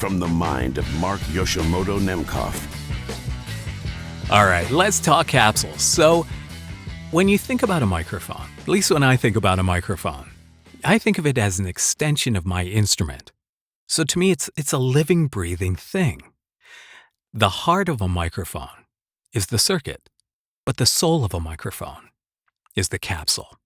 From the mind of Mark Yoshimoto Nemkov. All right, let's talk capsules. So, when you think about a microphone, at least when I think about a microphone, I think of it as an extension of my instrument. So to me, it's a living, breathing thing. The heart of a microphone is the circuit, but the soul of a microphone is the capsule.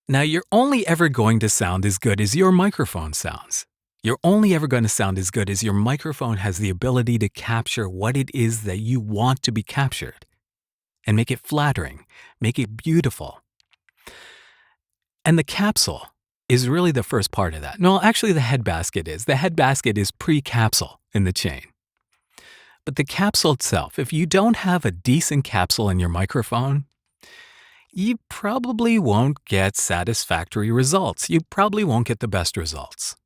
Now, you're only ever going to sound as good as your microphone sounds. You're only ever going to sound as good as your microphone has the ability to capture what it is that you want to be captured and make it flattering, make it beautiful. And the capsule is really the first part of that. No, actually the head basket is. The head basket is pre-capsule in the chain. But the capsule itself, if you don't have a decent capsule in your microphone, you probably won't get satisfactory results. You probably won't get the best results.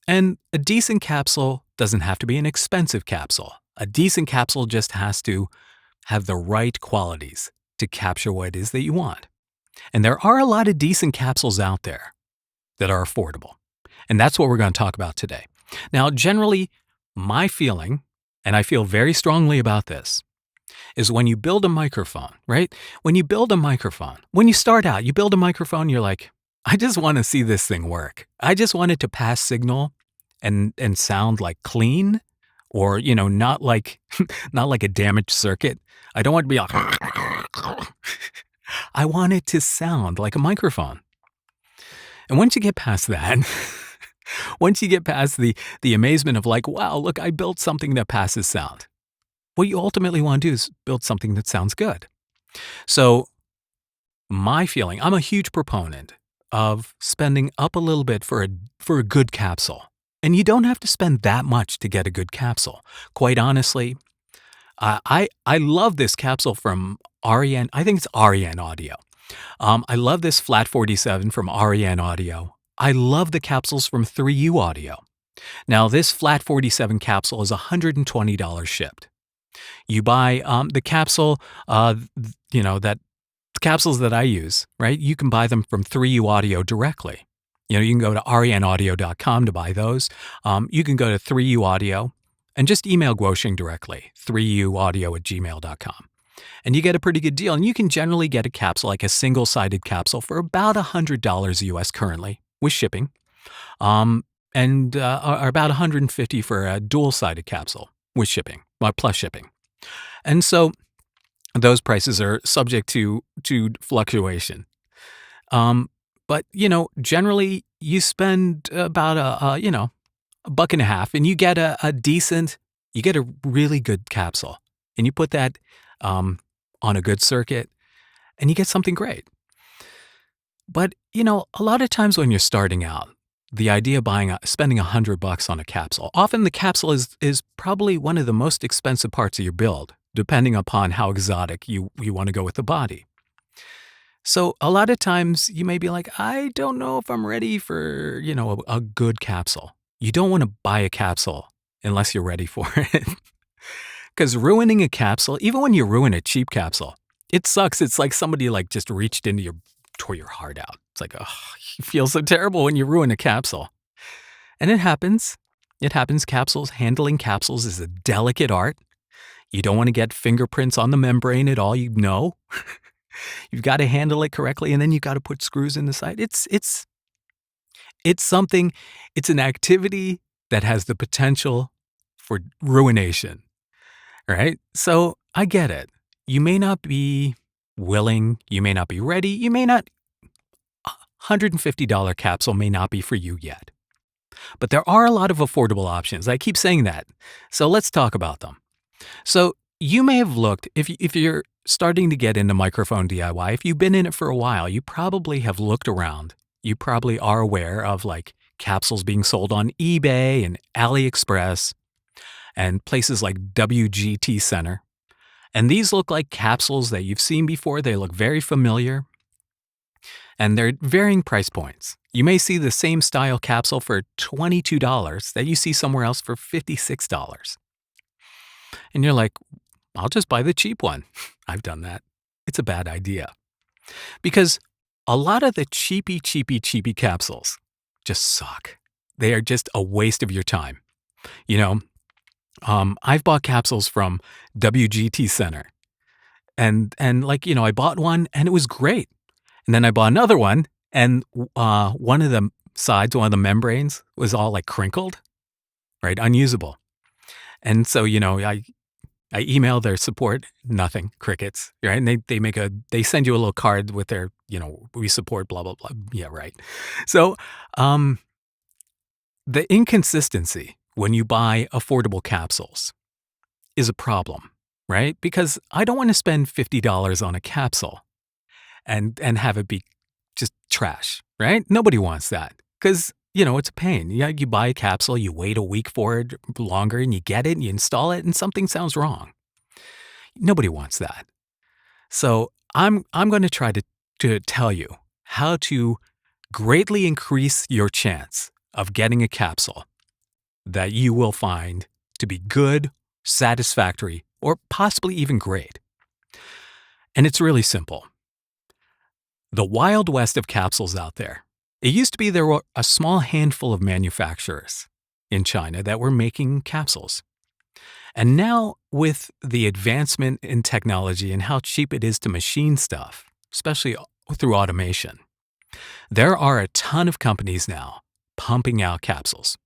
And a decent capsule doesn't have to be an expensive capsule. A decent capsule just has to have the right qualities to capture what it is that you want. And there are a lot of decent capsules out there that are affordable. And that's what we're going to talk about today. Now, generally, my feeling, and I feel very strongly about this, is when you build a microphone, right? When you build a microphone, when you start out, you build a microphone, you're like, I just want to see this thing work. I just want it to pass signal and sound like clean, or, not like a damaged circuit. I don't want it to be like, I want it to sound like a microphone. And once you get past that, once you get past the amazement of like, wow, look, I built something that passes sound. What you ultimately want to do is build something that sounds good. So my feeling, I'm a huge proponent of spending up a little bit for a good capsule. And you don't have to spend that much to get a good capsule. Quite honestly, I love this capsule from REN. I think it's REN Audio. I love this Flat 47 from REN Audio. I love the capsules from 3U Audio. Now, this Flat 47 capsule is $120 shipped. You buy the capsule, that capsules that I use, right? You can buy them from 3U Audio directly. You can go to renaudio.com to buy those. You can go to 3U Audio and just email Guoshing directly, 3uaudio@gmail.com. And you get a pretty good deal. And you can generally get a capsule, like a single-sided capsule, for about $100 US currently with shipping, or about $150 for a dual-sided capsule with shipping, plus shipping. And so those prices are subject to fluctuation. But, generally you spend about $1.50 and you get you get a really good capsule, and you put that on a good circuit and you get something great. But, a lot of times when you're starting out, the idea of spending $100 on a capsule, often the capsule is probably one of the most expensive parts of your build, depending upon how exotic you want to go with the body. So a lot of times you may be like, I don't know if I'm ready for, a good capsule. You don't want to buy a capsule unless you're ready for it. Because ruining a capsule, even when you ruin a cheap capsule, it sucks. It's like somebody just reached into tore your heart out. It's like, oh, you feel so terrible when you ruin a capsule. And it happens. It happens. Handling capsules is a delicate art. You don't want to get fingerprints on the membrane at all. You've got to handle it correctly, and then you've got to put screws in the side. It's an activity that has the potential for ruination, right? So I get it. You may not be willing, you may not be ready, $150 capsule may not be for you yet. But there are a lot of affordable options. I keep saying that. So let's talk about them. So you may have looked, if you're starting to get into microphone DIY, if you've been in it for a while, you probably have looked around. You probably are aware of capsules being sold on eBay and AliExpress and places like WGT Center. And these look like capsules that you've seen before. They look very familiar. And they're varying price points. You may see the same style capsule for $22 that you see somewhere else for $56. And you're like, I'll just buy the cheap one. I've done that. It's a bad idea. Because a lot of the cheapy capsules just suck. They are just a waste of your time. You know, I've bought capsules from WGT Center, and like, I bought one and it was great. And then I bought another one, and one of the sides, one of the membranes was all like crinkled, right? Unusable. And so, I email their support, nothing, crickets, right? And they send you a little card with their, we support blah, blah, blah. Yeah, right. So, the inconsistency when you buy affordable capsules is a problem, right? Because I don't want to spend $50 on a capsule and have it be just trash, right? Nobody wants that because, it's a pain. You buy a capsule, you wait a week for it longer, and you get it and you install it and something sounds wrong. Nobody wants that. So I'm going to try to tell you how to greatly increase your chance of getting a capsule that you will find to be good, satisfactory, or possibly even great. And it's really simple. The wild west of capsules out there. It used to be there were a small handful of manufacturers in China that were making capsules. And now, with the advancement in technology and how cheap it is to machine stuff, especially through automation, there are a ton of companies now pumping out capsules.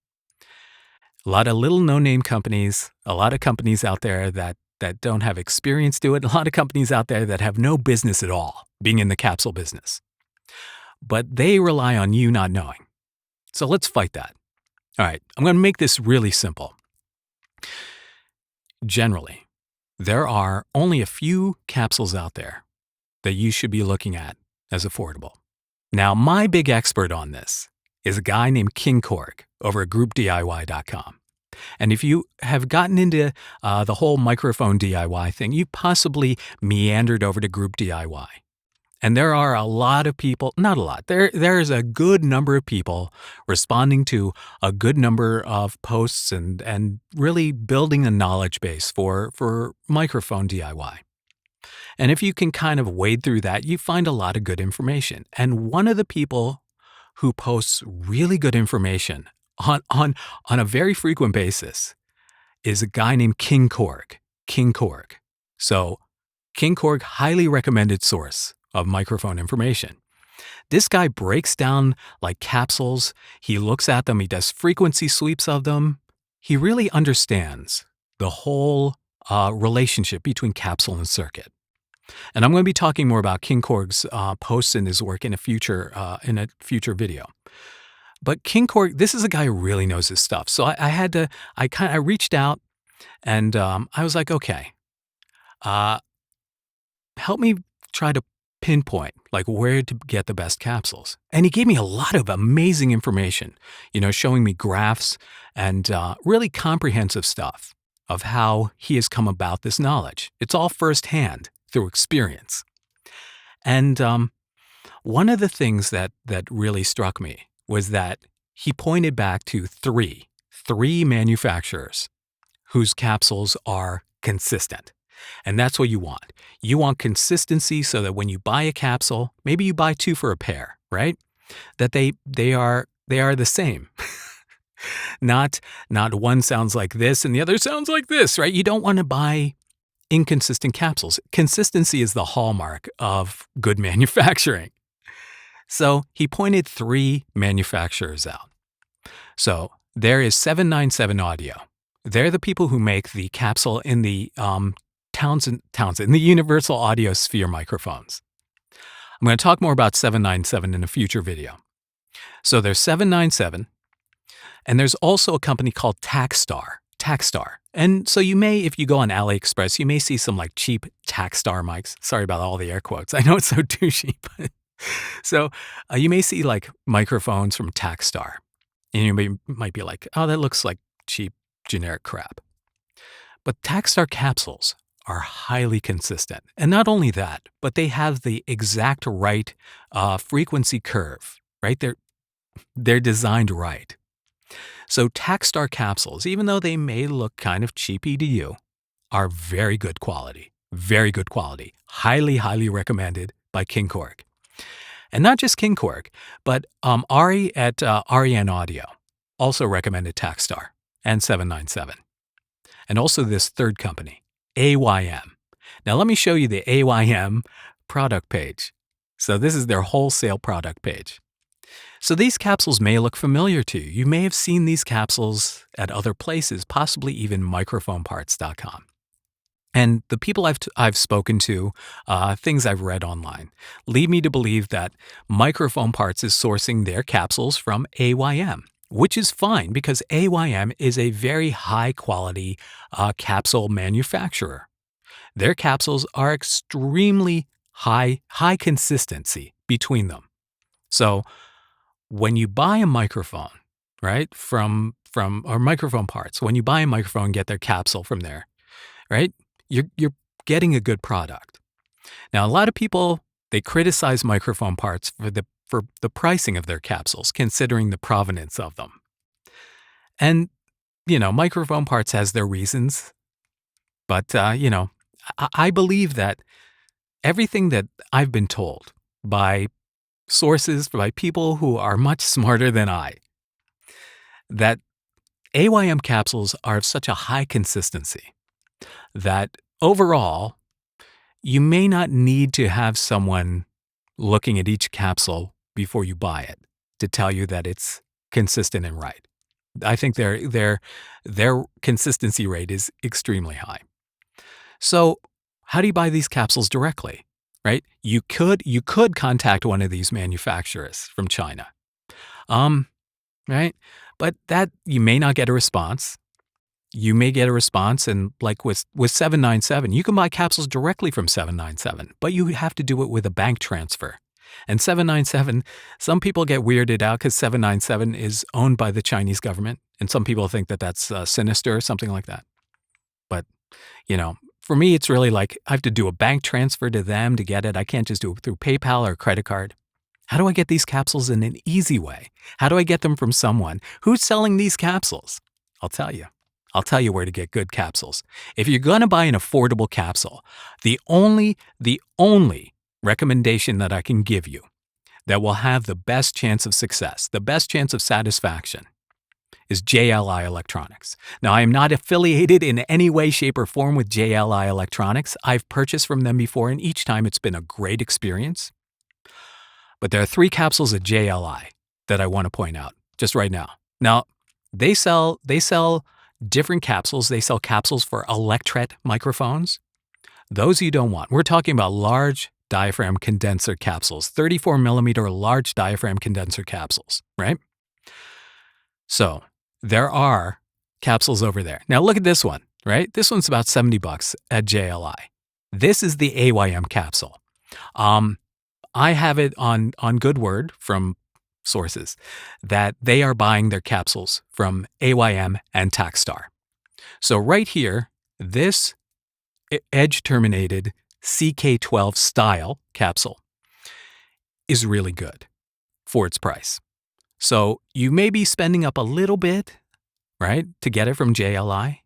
A lot of little no-name companies, a lot of companies out there that don't have experience to it, a lot of companies out there that have no business at all being in the capsule business. But they rely on you not knowing. So let's fight that. All right, I'm going to make this really simple. Generally, there are only a few capsules out there that you should be looking at as affordable. Now, my big expert on this is a guy named Kingkorg over at groupdiy.com. And if you have gotten into the whole microphone DIY thing, you possibly meandered over to Group DIY. And there are a lot of people, not a lot, there is a good number of people responding to a good number of posts and really building a knowledge base for microphone DIY. And if you can kind of wade through that, you find a lot of good information. And one of the people who posts really good information on a very frequent basis is a guy named Kingkorg. So Kingkorg, highly recommended source of microphone information. This guy breaks down like capsules. He looks at them. He does frequency sweeps of them. He really understands the whole relationship between capsule and circuit. And I'm going to be talking more about Kingkorg's posts and his work in a future video. But Kingkorg, this is a guy who really knows his stuff. So I reached out and I was like, okay, help me try to pinpoint like where to get the best capsules. And he gave me a lot of amazing information, showing me graphs and really comprehensive stuff of how he has come about this knowledge. It's all firsthand through experience. And one of the things that really struck me was that he pointed back to three manufacturers whose capsules are consistent. And that's what you want. You want consistency so that when you buy a capsule, maybe you buy two for a pair, right? That they are the same. Not one sounds like this and the other sounds like this, right? You don't want to buy inconsistent capsules. Consistency is the hallmark of good manufacturing. So he pointed three manufacturers out. So there is 797 Audio. They're the people who make the capsule in the Townsend, in the Universal Audio Sphere microphones. I'm going to talk more about 797 in a future video. So there's 797, and there's also a company called Takstar. And so you may, if you go on AliExpress, you may see some like cheap Takstar mics. Sorry about all the air quotes. I know it's so douchey, but so you may see like microphones from Takstar. And you might be like, oh, that looks like cheap, generic crap. But Takstar capsules are highly consistent. And not only that, but they have the exact right frequency curve, right? They're designed right. So Takstar capsules, even though they may look kind of cheapy to you, are very good quality. Very good quality. Highly, highly recommended by Kingkorg. And not just Kingkorg, but Ari at REN Audio also recommended Takstar. and 797. And also this third company, AYM. Now let me show you the AYM product page. So this is their wholesale product page. So these capsules may look familiar to you. You may have seen these capsules at other places, possibly even microphoneparts.com. And the people I've spoken to, things I've read online, lead me to believe that Microphone Parts is sourcing their capsules from AYM, which is fine because AYM is a very high quality capsule manufacturer. Their capsules are extremely high consistency between them. So when you buy a microphone, right, from or Microphone Parts, when you buy a microphone and get their capsule from there, right, you're getting a good product. Now, a lot of people, they criticize Microphone Parts for the pricing of their capsules, considering the provenance of them. And, Microphone Parts has their reasons, but, I believe that everything that I've been told by sources, by people who are much smarter than I, that AYM capsules are of such a high consistency that overall, you may not need to have someone looking at each capsule before you buy it to tell you that it's consistent and right. I think their consistency rate is extremely high. So, how do you buy these capsules directly? Right? You could contact one of these manufacturers from China. Right? But that you may not get a response. You may get a response, and like with 797, you can buy capsules directly from 797, but you have to do it with a bank transfer. And 797, some people get weirded out because 797 is owned by the Chinese government, and some people think that that's sinister or something like that. But, for me, it's really like I have to do a bank transfer to them to get it. I can't just do it through PayPal or credit card. How do I get these capsules in an easy way? How do I get them from someone who's selling these capsules? I'll tell you. I'll tell you where to get good capsules. If you're going to buy an affordable capsule, the only recommendation that I can give you that will have the best chance of success, the best chance of satisfaction, is JLI Electronics. Now, I am not affiliated in any way, shape, or form with JLI Electronics. I've purchased from them before, and each time it's been a great experience. But there are 3 capsules at JLI that I want to point out just right now. Now, they sell different capsules. They sell capsules for electret microphones. Those you don't want. We're talking about large diaphragm condenser capsules, 34 millimeter large diaphragm condenser capsules, right? So there are capsules over there. Now look at this one, right? This one's about $70 at JLI. This is the AYM capsule. I have it on good word from sources that they are buying their capsules from AYM and Takstar. So right here, this edge-terminated CK12 style capsule is really good for its price. So you may be spending up a little bit, right, to get it from JLI.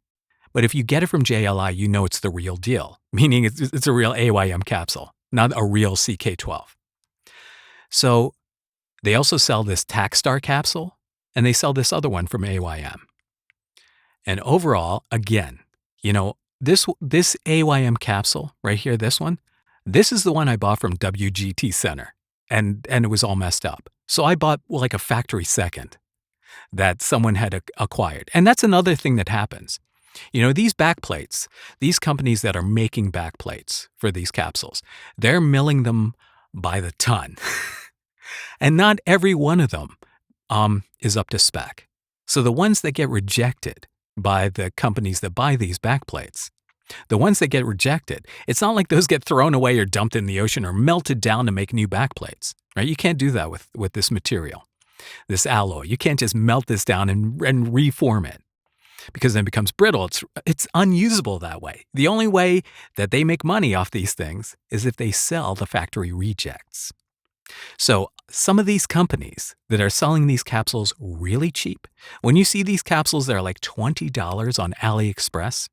But if you get it from JLI, you know it's the real deal, meaning it's a real AYM capsule, not a real CK12. So they also sell this Takstar capsule, and they sell this other one from AYM. And overall, again, this AYM capsule right here, this is the one I bought from WGT Center, and it was all messed up. So I bought like a factory second that someone had acquired. And that's another thing that happens. These backplates, these companies that are making backplates for these capsules, they're milling them by the ton. And not every one of them is up to spec. So the ones that get rejected by the companies that buy these backplates, the ones that get rejected, it's not like those get thrown away or dumped in the ocean or melted down to make new backplates, right? You can't do that with this material, this alloy. You can't just melt this down and reform it because then it becomes brittle. It's unusable that way. The only way that they make money off these things is if they sell the factory rejects. So some of these companies that are selling these capsules really cheap, when you see these capsules that are like $20 on AliExpress,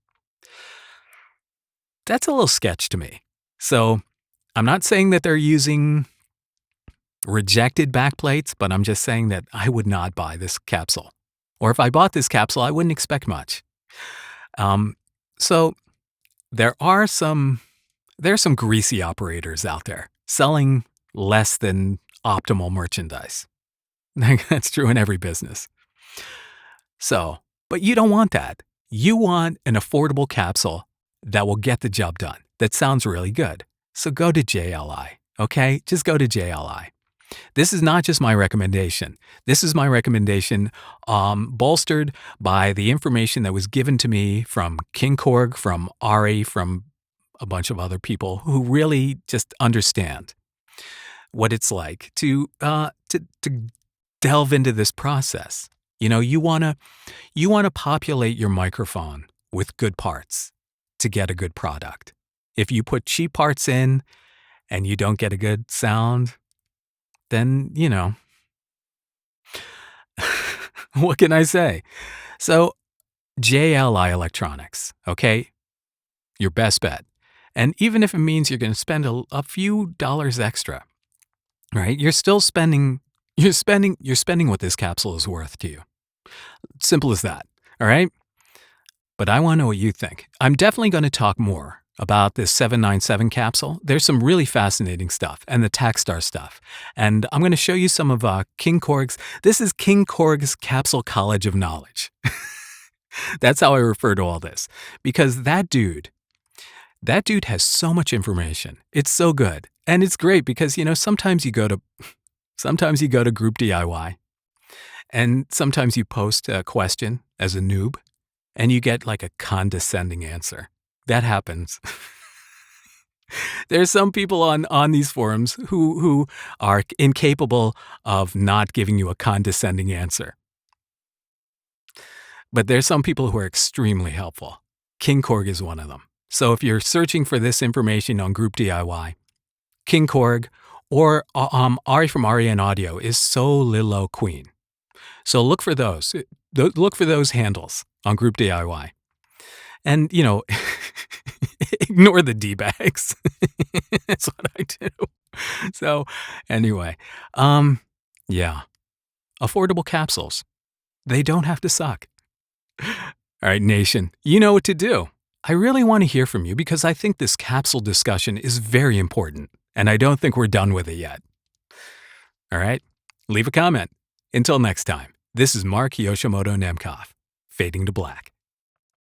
that's a little sketch to me. So I'm not saying that they're using rejected backplates, but I'm just saying that I would not buy this capsule. Or if I bought this capsule, I wouldn't expect much. So there's some greasy operators out there selling less than optimal merchandise. That's true in every business. So, but you don't want that. You want an affordable capsule that will get the job done, that sounds really good. So go to JLI, okay? Just go to JLI. This is not just my recommendation. This is my recommendation bolstered by the information that was given to me from Kingkorg, from Ari, from a bunch of other people who really just understand what it's like to delve into this process. You know, you want to populate your microphone with good parts to get a good product. If you put cheap parts in and you don't get a good sound, then, you know, what can I say? So, JLI Electronics, okay? Your best bet. And even if it means you're going to spend a few dollars extra, right? You're spending what this capsule is worth to you. Simple as that, all right? But I want to know what you think. I'm definitely going to talk more about this 797 capsule. There's some really fascinating stuff, and the Takstar stuff. And I'm going to show you some of Kingkorg's. This is Kingkorg's Capsule College of Knowledge. That's how I refer to all this. Because that dude has so much information. It's so good. And it's great because, you know, sometimes you go to group DIY, and sometimes you post a question as a noob, and you get like a condescending answer. That happens. There's some people on these forums who are incapable of not giving you a condescending answer. But there's some people who are extremely helpful. Kingkorg is one of them. So if you're searching for this information on Group DIY, Kingkorg or Ari from Ariane Audio is Soliloqueen. So look for those. Look for those handles on Group DIY. And, you know, ignore the D-bags. That's what I do. So anyway, yeah, affordable capsules. They don't have to suck. All right, nation, you know what to do. I really want to hear from you because I think this capsule discussion is very important, and I don't think we're done with it yet. All right, leave a comment. Until next time, this is Mark Yoshimoto Nemkov, fading to black.